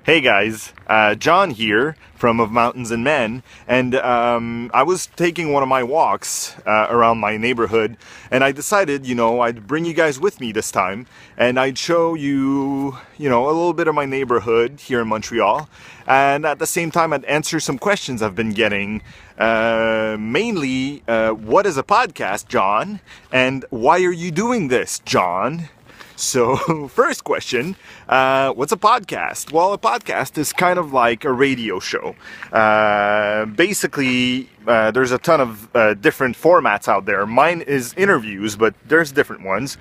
Hey guys, John here from Of Mountains and Men, and I was taking one of my walks around my neighborhood, and I decided, I'd bring you guys with me this time, and I'd show you, a little bit of my neighborhood here in Montreal, and at the same time I'd answer some questions I've been getting, mainly, what is a podcast, John, and why are you doing this, John? So, first question, what's a podcast? Well, a podcast is kind of like a radio show. Basically, there's a ton of different formats out there. Mine is interviews, but there's different ones.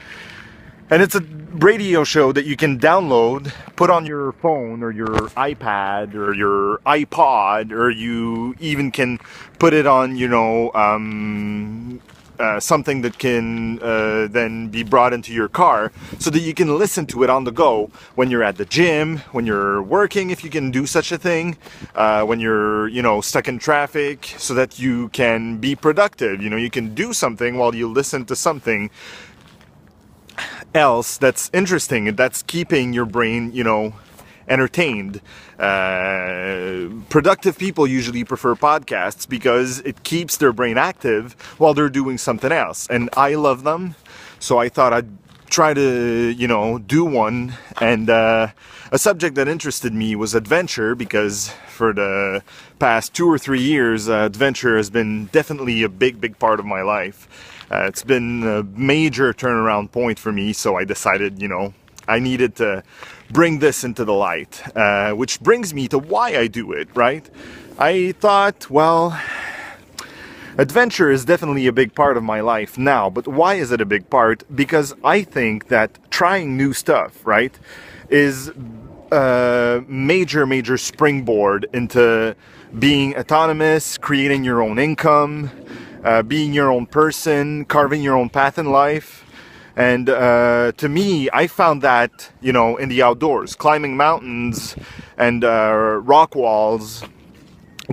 And it's a radio show that you can download, put on your phone or your iPad or your iPod, or you even can put it on, something that can then be brought into your car so that you can listen to it on the go when you're at the gym, when you're working, if you can do such a thing, when you're, stuck in traffic, so that you can be productive. You can do something while you listen to something else that's interesting and that's keeping your brain, entertained. Productive people usually prefer podcasts because it keeps their brain active while they're doing something else. And I love them, so I thought I'd try to, do one. And a subject that interested me was adventure, because for the past 2 or 3 years, adventure has been definitely a big part of my life. It's been a major turnaround point for me, so I decided, I needed to bring this into the light, which brings me to why I do it, right? I thought, well, adventure is definitely a big part of my life now, but why is it a big part? Because I think that trying new stuff, right, is a major springboard into being autonomous, creating your own income, being your own person, carving your own path in life. And to me, I found that, in the outdoors. Climbing mountains and rock walls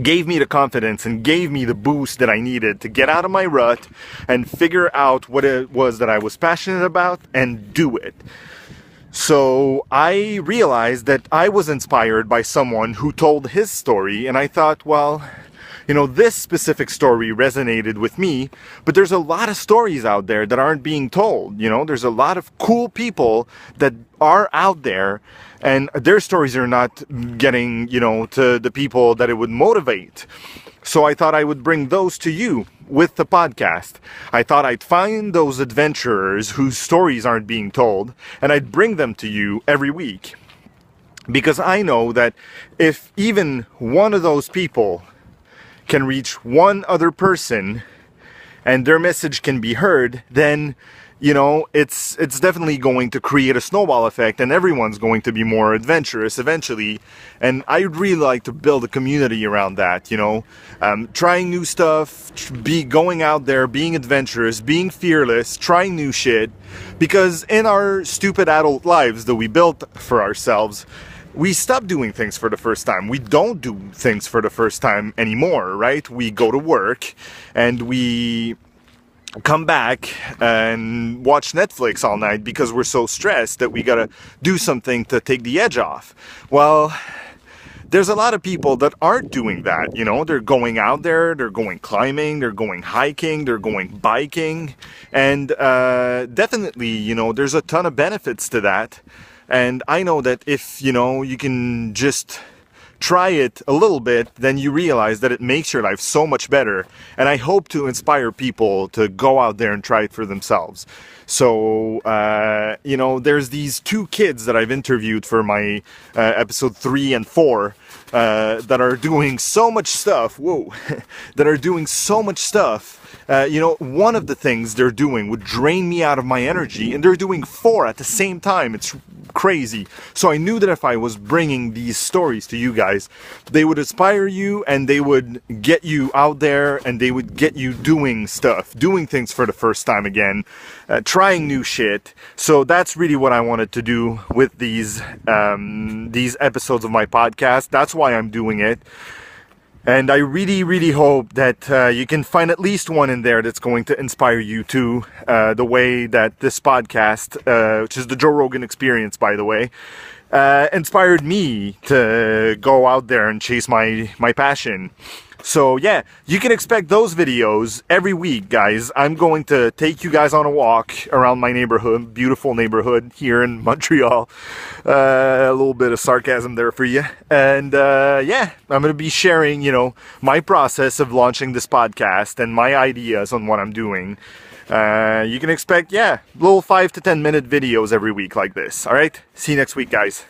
gave me the confidence and gave me the boost that I needed to get out of my rut and figure out what it was that I was passionate about and do it. So I realized that I was inspired by someone who told his story, and I thought, well, this specific story resonated with me, but there's a lot of stories out there that aren't being told. There's a lot of cool people that are out there, and their stories are not getting, to the people that it would motivate. So I thought I would bring those to you with the podcast. I thought I'd find those adventurers whose stories aren't being told, and I'd bring them to you every week. Because I know that if even one of those people can reach one other person and their message can be heard, then it's definitely going to create a snowball effect, and everyone's going to be more adventurous eventually. And I'd really like to build a community around that, trying new stuff, going out there, being adventurous, being fearless, trying new shit, because in our stupid adult lives that we built for ourselves, we stop doing things for the first time. We don't do things for the first time anymore, right? We go to work and we come back and watch Netflix all night because we're so stressed that we gotta do something to take the edge off. Well, there's a lot of people that aren't doing that, They're going out there, they're going climbing, they're going hiking, they're going biking, and definitely, there's a ton of benefits to that. And I know that if, you can just try it a little bit, then you realize that it makes your life so much better. And I hope to inspire people to go out there and try it for themselves. So, there's these 2 kids that I've interviewed for my episode 3 and 4 that are doing so much stuff. That are doing so much stuff. One of the things they're doing would drain me out of my energy, and they're doing 4 at the same time. It's crazy. So I knew that if I was bringing these stories to you guys, they would inspire you, and they would get you out there, and they would get you doing stuff, doing things for the first time again, trying new shit. So that's really what I wanted to do with these episodes of my podcast. That's why I'm doing it. And I really hope that you can find at least one in there that's going to inspire you too, the way that this podcast, which is the Joe Rogan Experience, by the way, inspired me to go out there and chase my passion. So yeah, you can expect those videos every week, guys. I'm going to take you guys on a walk around my neighborhood, beautiful neighborhood here in Montreal. A little bit of sarcasm there for you. And yeah, I'm going to be sharing, you know, my process of launching this podcast and my ideas on what I'm doing. You can expect, yeah, little 5 to 10 minute videos every week like this. All right, see you next week, guys.